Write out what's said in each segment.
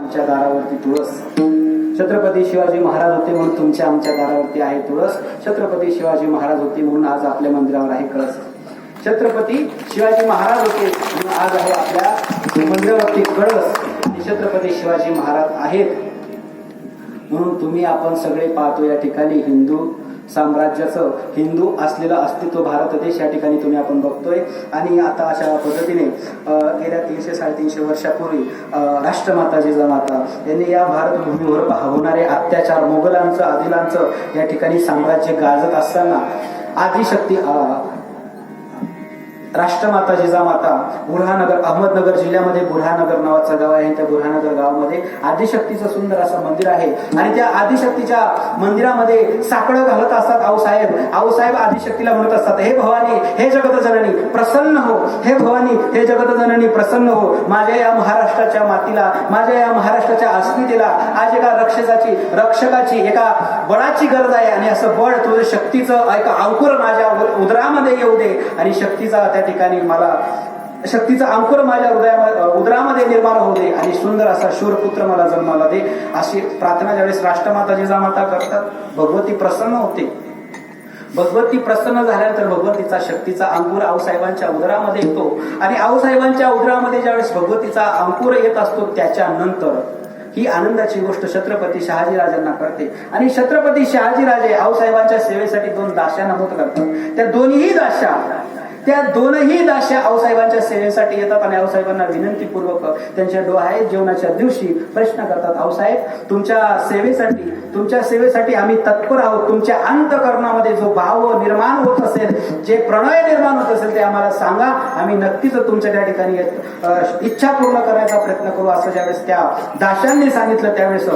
आमच्या दारावरती तुळस. छत्रपती शिवाजी महाराज होते म्हणून तुमच्या आमच्या दारावरती आहे तुळस. छत्रपती शिवाजी महाराज होते म्हणून आज आपल्या मंदिरावर आहे कळस. छत्रपती शिवाजी महाराज होते म्हणून आज आहे आपल्या मंदिरावरती कळस. छत्रपती शिवाजी महाराज आहेत म्हणून तुम्ही आपण सगळे पाहतो या ठिकाणी हिंदू साम्राज्याचं हिंदू असलेलं अस्तित्व भारत देश या ठिकाणी तुम्ही आपण बघतोय. आणि आता अशा पद्धतीने गेल्या 300-350 वर्षापूर्वी राष्ट्रमाता जिजामाता यांनी या भारतभूमीवर होणारे अत्याचार मोगलांचं आदिलांचं या ठिकाणी साम्राज्य गाजत असताना आदिशक्ती राष्ट्रमाता जिजामाता बुरहानगर अहमदनगर जिल्ह्यामध्ये बुरहानगर नावाचं गाव आहे. त्या बुरहानगर गावामध्ये आदिशक्तीचं सुंदर असं मंदिर आहे. आणि त्या आदिशक्तीच्या मंदिरामध्ये साकडं घालत असतात आऊसाहेब आदिशक्तीला म्हणत असतात, हे भवानी हे जगत जननी प्रसन्न हो, हे भवानी हे जगत जननी प्रसन्न हो. माझ्या या महाराष्ट्राच्या मातीला, माझ्या या महाराष्ट्राच्या अस्मितेला आज एका रक्षकाची एका बळाची गरज आहे. आणि असं बळ तुझं शक्तीचं एक अंकुर माझ्या उदरामध्ये येऊ दे आणि शक्तीचा त्या ठिकाणी मला शक्तीचा अंकुर माझ्या उदरामध्ये निर्माण होऊ दे आणि सुंदर असा शूरपुत्र मला जन्माला दे. अशी प्रार्थना ज्यावेळेस राष्ट्रमाता जिजामाता करतात भगवती प्रसन्न होते. भगवती प्रसन्न झाल्यानंतर भगवतीचा शक्तीचा अंकुर आऊसाहेबांच्या उदरामध्ये येतो. आणि आऊसाहेबांच्या उदरामध्ये ज्यावेळेस भगवतीचा अंकुर येत असतो त्याच्यानंतर ही आनंदाची गोष्ट छत्रपती शहाजीराजांना कळते. आणि छत्रपती शहाजीराजे आऊसाहेबांच्या सेवेसाठी 2 दास्या नमूद करतात. त्या दोनही दास्या आऊसाहेबांच्या सेवेसाठी येतात आणि आऊसाहेबांना विनंतीपूर्वक त्यांच्या डोहाळे जेवणाच्या दिवशी प्रश्न करतात, आऊसाहेब तुमच्या सेवेसाठी आम्ही तत्पर आहोत. तुमच्या अंतःकरणामध्ये जो भाव निर्माण होत असेल, जे प्रणय निर्माण होत असेल ते आम्हाला सांगा. आम्ही नक्कीच तुमच्या त्या ठिकाणी इच्छा पूर्ण करण्याचा प्रयत्न करू. असं ज्यावेळेस त्या दास्यांनी सांगितलं त्यावेळेस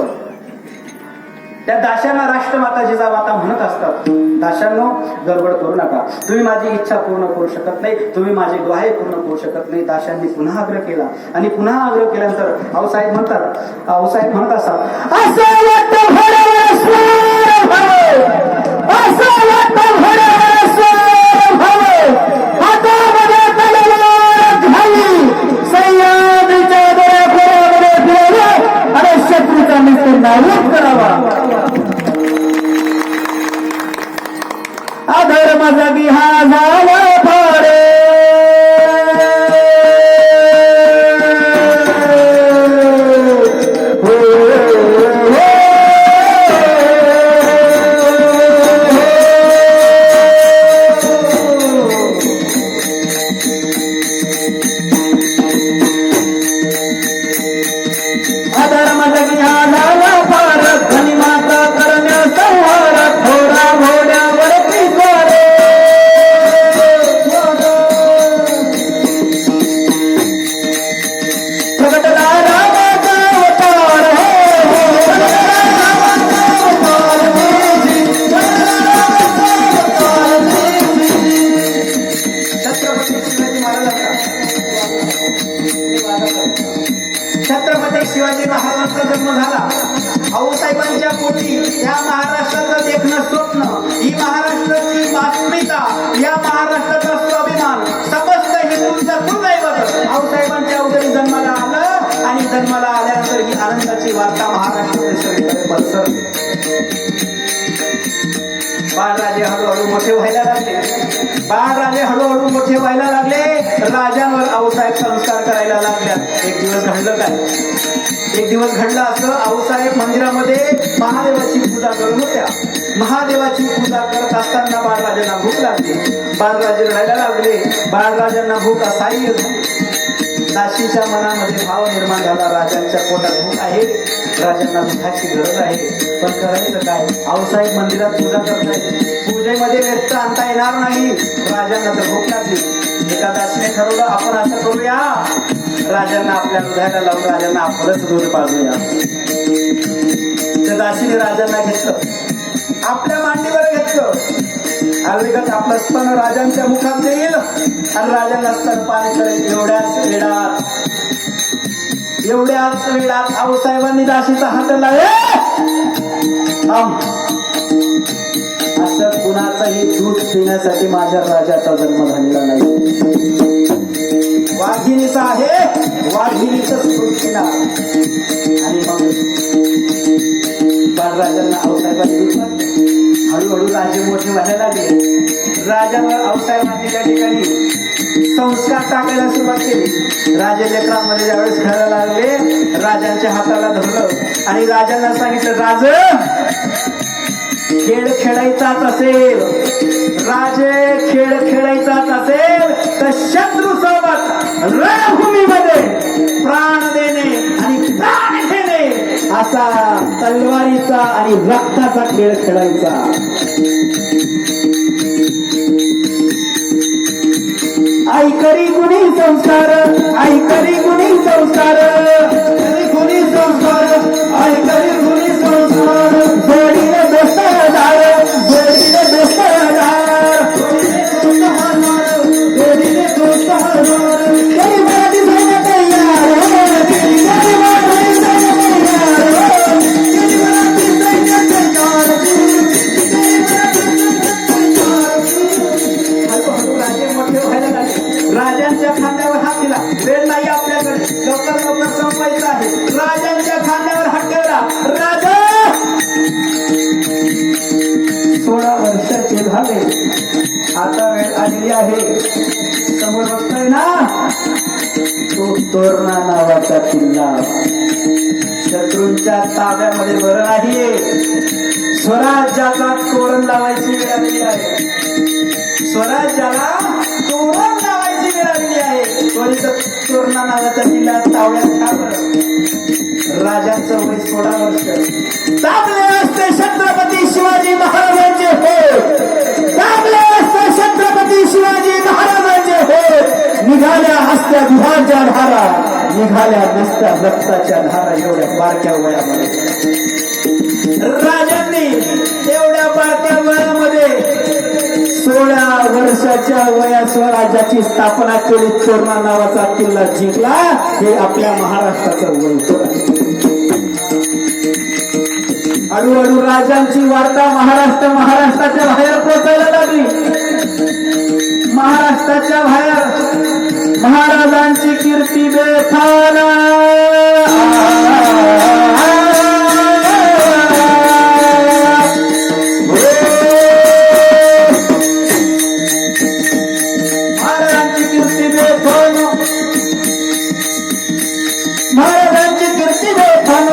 त्या दास्यांना राष्ट्रमाता जिजामाता म्हणत असतात, दास्यांनो गडबड करू नका, तुम्ही माझी इच्छा पूर्ण करू शकत नाही, तुम्ही माझे डोहाळे पूर्ण करू शकत नाही. दास्यांनी पुन्हा आग्रह केला आणि पुन्हा आग्रह केल्यानंतर आऊसाहेब म्हणत असतात, अधर्म जगी हा झाला फाडे, अधर्म जगी हा झाला फार, धनी माता करण्या संहार, थोडा घोड्यावरती स्वारे. प्रगटला रामाचा अवतार, छत्रपती शिवाजी महाराजांचा जन्म झाला. आऊसाहेबांच्या पोटी या महाराष्ट्राचं देखणं स्वप्न, ही महाराष्ट्राची अस्मिता, या महाराष्ट्राचा स्वाभिमान, समस्त हिंदूंचं दुर्दैवत आऊसाहेबांच्या उदरी जन्माला आलं. आणि जन्माला आल्यानंतर ही आनंदाची वार्ता महाराष्ट्रातील सगळीकडे पसरली. बाळराजे हळूहळू मोठे व्हायला लागले. राजांवर आऊसाहेब संस्कार करायला लागल्यात. एक दिवस घडलं असं, आऊसाहेब मंदिरामध्ये महादेवाची पूजा करत होत्या. महादेवाची पूजा करत असताना बाळराजांना भूक लागली. बाळराजे रडायला लागले. बाळराजांना भूक असह्य झाली. दासीच्या मनामध्ये भाव निर्माण झाला, राजांच्या पोटात भूक आहे, राजांना दुधाची गरज आहे, पण करायचं काय. आऊसाहेब मंदिरात पूजा करतायत, पूजेमध्ये व्यस्त आणता येणार नाही. राजांना तर भूक लागली. एका दासीने ठरवलं, आपण असं करूया, राजांना आपल्या दुधाला लावून राजांना आपलंच दूध पाजूया. त्या दासीने राजांना घेतलं, आपल्या मांडीवर घेतलं. अलगत आपलं स्तन राजांच्या मुखात देईल आणि राजांना स्तनपान करेल. एवढ्याच वेळात आऊसाहेबांनी दासीचा हात लावला. असं कुणाचाही दूध पिण्यासाठी माझ्या राजाचा जन्म झालेला नाही. वाघिणीचा आहे, वाघिणीच दूध पिणार. आणि हळूहळू राजे मोठे व्हायला लागले. राजावर आऊसाहेबांनी त्या ठिकाणी संस्कार टाकायला सुरुवात केली. राजे लेकरांमध्ये ज्यावेळेस खेळायला लागले, राजांच्या हाताला धरलं आणि राजांना सांगितलं, राज खेळ खेळायचाच असेल, राजे खेळ खेळायचाच असेल तर शत्रू सोबत रणभूमीमध्ये प्राण देणे आणि प्राण घेणे असा तलवारीचा आणि रक्ताचा खेळ खेळायचा. आई करी गुणी संस्कार, आई करी गुणी संस्कार, गुणी संस्कार, आई करी गुणी संस्कार. जोडीने बेसरदार, जोडीने बेसरदार, जोडीने बेसरदार. करी मराठी सैन्य तयार, करी मराठी सैन्य तयार, करी मराठी सैन्य तयार. राजे मोठे व्हायला लागले. राजांच्या खांद्यावर हात दिला. वेळ नाही आपल्याकडे, लवकर लवकर संपायचं आहे. राजांच्या खांद्यावर हात ठेवला. राजा 16 वर्षाचे झाले. आता वेळ आलेली आहे. समोर बघतोय ना तो तोरणा नावाचा किल्ला शत्रूंच्या ताब्यामध्ये बरं आहे. स्वराज्याला तोरण लावायची वेळ आलेली आहे. स्वराज्याला तोरण लावायची वेळ आलेली आहे. त्वरित तोरणा नावाचा किल्ला तावड्यात का बरं? राजांचं वय 16 वर्ष. दाबले असते छत्रपती शिवाजी महाराजांचे होत, दाबले असते छत्रपती शिवाजी महाराजांचे होत. निघाल्या असत्या दुधाच्या धारा, निघाल्या नसत्या रक्ताच्या धारा. एवढ्या बारक्या वयामध्ये राजांनी, एवढ्या बारक्या वयामध्ये 16 वर्षाच्या वयात स्वराज्याची स्थापना केली. तोरणा नावाचा किल्ला जिंकला. हे आपल्या महाराष्ट्राचं वैभव आहे. हळूहळू राजांची वार्ता महाराष्ट्राच्या बाहेर पोहोचायला लागली. महाराष्ट्राच्या बाहेर महाराजांची कीर्ती बेफान. महाराजांची कीर्ती बेफान, महाराजांची कीर्ती बेफान.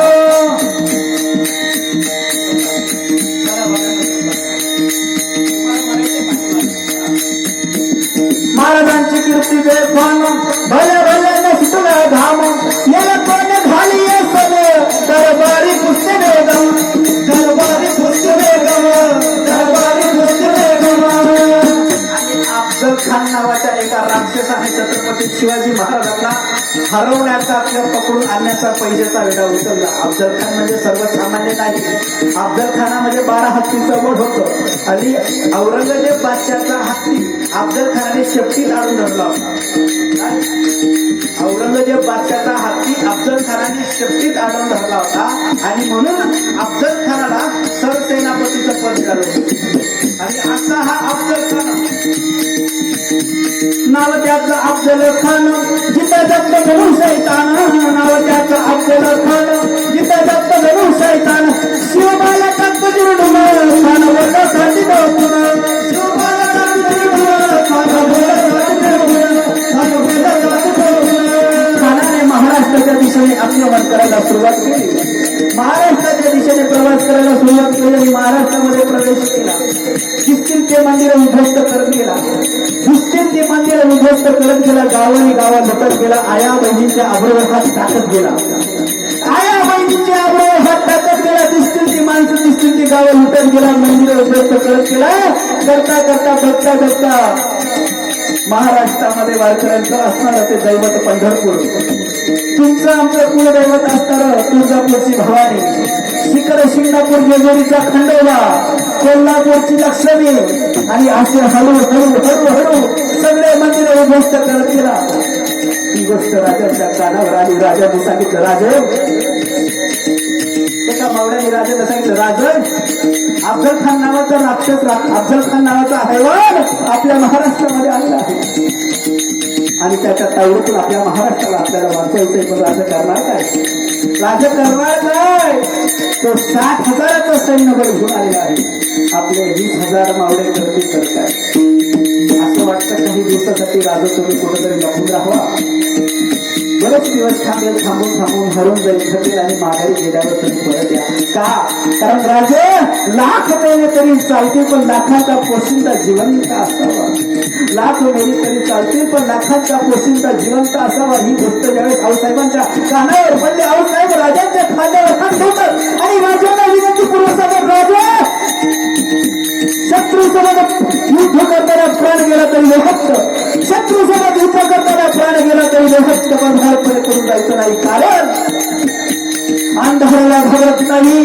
महाराजांची कीर्ती बेफान. भल्या भल्या नसतुला धाम, याला कोण झाली सण. दरबारी पुष्य बेगम, दरबारी पुष्य बेगम, दरबारी पुष्य बेगम. अफजल खान नावाच्या एका राक्षसाने छत्रपती शिवाजी महाराजांना हरवण्याचा, किंवा पकडून आणण्याचा पैजेचा वेढा उचलला. अफजल खान म्हणजे सर्वसामान्य नाही. अफजल खानामध्ये 12 हत्तीचं बळ होतं आणि औरंगजेब बादशाहचा हत्ती अफजल खानाने शेपटीत आणून धरला होता. औरंगजेब बादशाहचा हत्ती अफजल खानाने शेपटीत आणून धरला होता आणि म्हणून अफजल खानाला सरसेनापतीचं पद मिळालं. आणि असा हा अफजल खान नाव त्याचं अफजल खान, जिथं जप्त करून शैतान. नाव त्याचं अफजल खान, जिथं जप्त करून शैतान. शिवबाला तत्व जिरडून खान वर्गासाठी बघून, शिवबाला तत्व जिरडून खान खानाने महाराष्ट्राच्या दिशेने आक्रमण करायला सुरुवात केली. महाराष्ट्राच्या दिशेने प्रवास करायला सुरुवात केली आणि महाराष्ट्रामध्ये प्रवेश केला. दिसतील ते मंदिर उद्ध्वस्त करत गेला, दिसतील ते मंदिर उद्ध्वस्त करत गेला. गावाने गावात लुटत गेला. आया बहिणींच्या आबरूवर हात टाकत गेला. आया बहिणींच्या आबरूवर हात टाकत गेला. दिसतील ती माणसं, दिसतील ती गावं लुटत गेला. मंदिर उद्ध्वस्त करत गेला. करता करता बघता बघता महाराष्ट्रामध्ये वारकऱ्यांचं असणारं ते दैवत पंढरपूर, तुमचं आमचं कुलदैवत असणारं तुळजापूरची भवानी, शिखर शिंगणापूर जेजुरीचा खंडोबा, कोल्हापूरची लक्ष्मी आणि असे हळूहळू सगळे मंदिर उद्ध्वस्त करत गेला. ही गोष्ट राजाच्या कानावर आली. राजाने सांगितलं, राजे, एका मावळ्याने राजाला सांगितलं, राज, अफजल खान नावाचा राक्षस, अफजल खान नावाचा हैवान आपल्या महाराष्ट्रामध्ये आलेला आहे आणि त्याच्या तावडीतून आपल्या महाराष्ट्राला आपल्याला वाचवायचंय. पण राजा करणार काय? राजा दरबार काय तो 60,000चं सैन्यबळ घेऊन आलेला आहे. आपले 20,000 मावळे करते करताय. असं वाटतं काही दिवसासाठी राजा तुम्ही कुठेतरी लपून राहावा. बरेच दिवस थांबेल, थांबून हरून जाईल, थकेल आणि माघारी गेल्यावर तुम्ही परत या. का? कारण राजे लाख मेले तरी चालतील पण लाखांचा पोशिंदा जिवंत असावा. लाख मेले तरी चालतील पण लाखांचा पोशिंदा जिवंत असावा. ही गोष्ट ज्यावेळेस आऊसाहेबांच्या कानावर पडली, आऊसाहेब राजांच्या खांद्यावर हात ठेवतात आणि राजांना विनंती पूर्वक राजा शत्रूसोबत युद्ध करताना प्राण गेला तरी हक्क, शत्रूसोबत युद्ध करताना प्राण गेला तरी हक्क बंधारपणे करून जायचं नाही. कारण अंधाराला घाबरत नाही,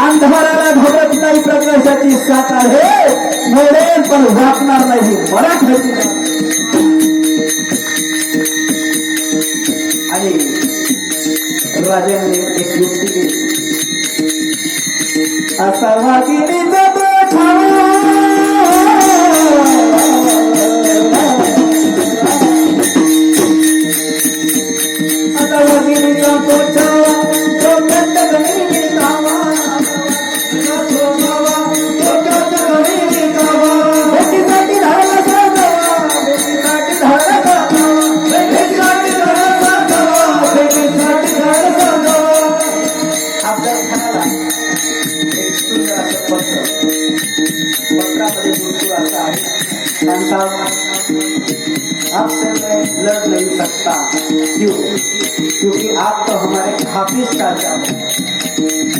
अंधाराला घाबरत नाही. प्रकाशाची साथ आहे, मोडेल पण वाचणार नाही. मराठी आणि राजाने एक युक्ती केली. असा वागिनीचा आपसे मैं लड़ नहीं सकता. क्यों? क्योंकि आप तो हमारे हाफिज चाचा हो.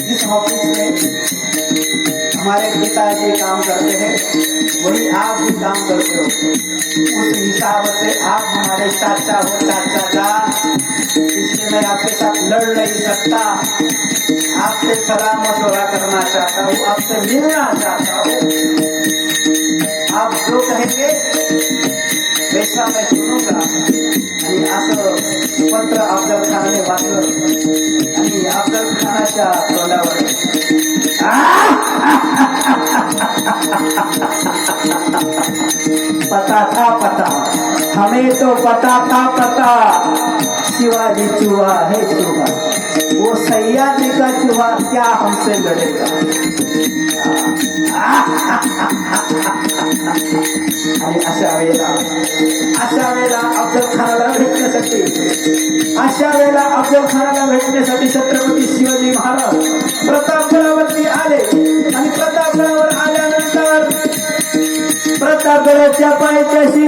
जिस ऑफिस में हमारे पिताजी काम करते हैं वही आप भी काम करते हो. उस हिसाब से आप हमारे चाचा हो, चाचा का. इसलिए मैं आपके साथ लड़ नहीं सकता. आपसे सलाह मशवरा करना चाहता हूँ, आपसे मिलना चाहता हूँ. आप जो कहेंगे वैसा मैं सुनूंगा. आणि असं पत्र अफजल खानाने वाचलं आणि अफजल खानाच्या तोंडावर पता था पता, हमें तो पता था पता. शिवाजी चूहा है चूहा, वो सयाजी का चूहा क्या हमसे लड़ेगा. आणि अशा वेळेला अफजल खानाला भेटण्यासाठी छत्रपती शिवाजी महाराज प्रतापगडावरती आले. आणि प्रतापगडावर आल्यानंतर प्रतापगडाच्या पायथ्याशी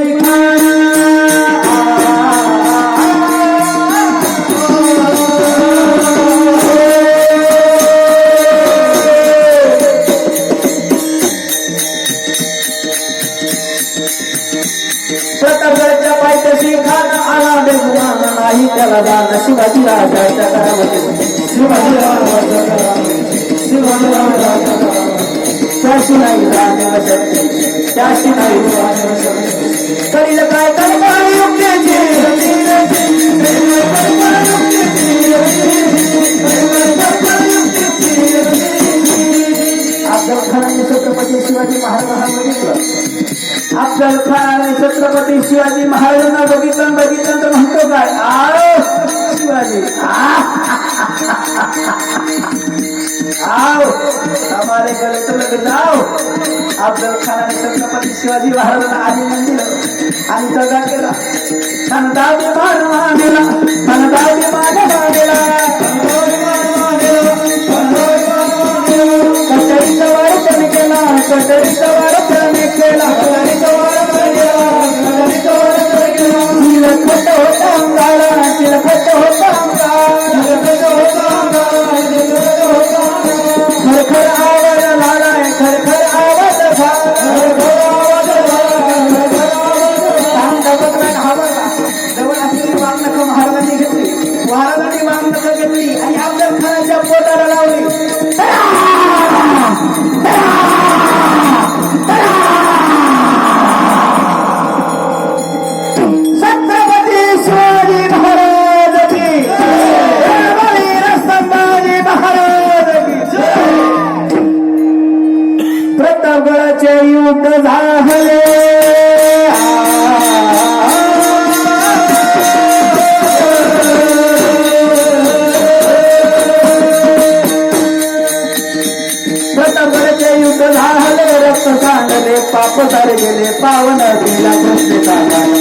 प्रतापगडाच्या पायथ्याशी खान आला बेगुमान नाही त्याला दान. शिवाजी राजाच्या करावते, शिवाजी त्याशी नाही जाणे शकते, त्याशी नाही करील काय करणार युक्तीची. अफजल खानाने छत्रपती शिवाजी महाराजांना बघितलं. अफजल खानाने छत्रपती शिवाजी महाराजांना बघितलं तर म्हणतो काय, आओ शिवाजी, आओ हमारे गले तो लग जाओ. अफजल खानाने छत्रपती शिवाजी महाराजांना आलिंगन दिलं आणि दगा केला. खनदावी मानवानेला, खनदावी मानवानेला, कटरीचा वारपण केला, कटरीचा वारपण केला, कटरीचा वारपण केला. चिलखत होता अंगाला, चिलखत होता खरखर आवाज झालाय, खरखर आवाज जवळ असलेली वाघनख महाराजांनी घेतली, महाराजांनी वाघनख घेतली आणि अफजल खानाच्या पोटाला लावली. छत्रपती शिवाजी महाराज की वीर संभाजी महाराज की. प्रतापगडाचे युद्ध झाले. पाप सारे गेले पावन केला कृष्ण काका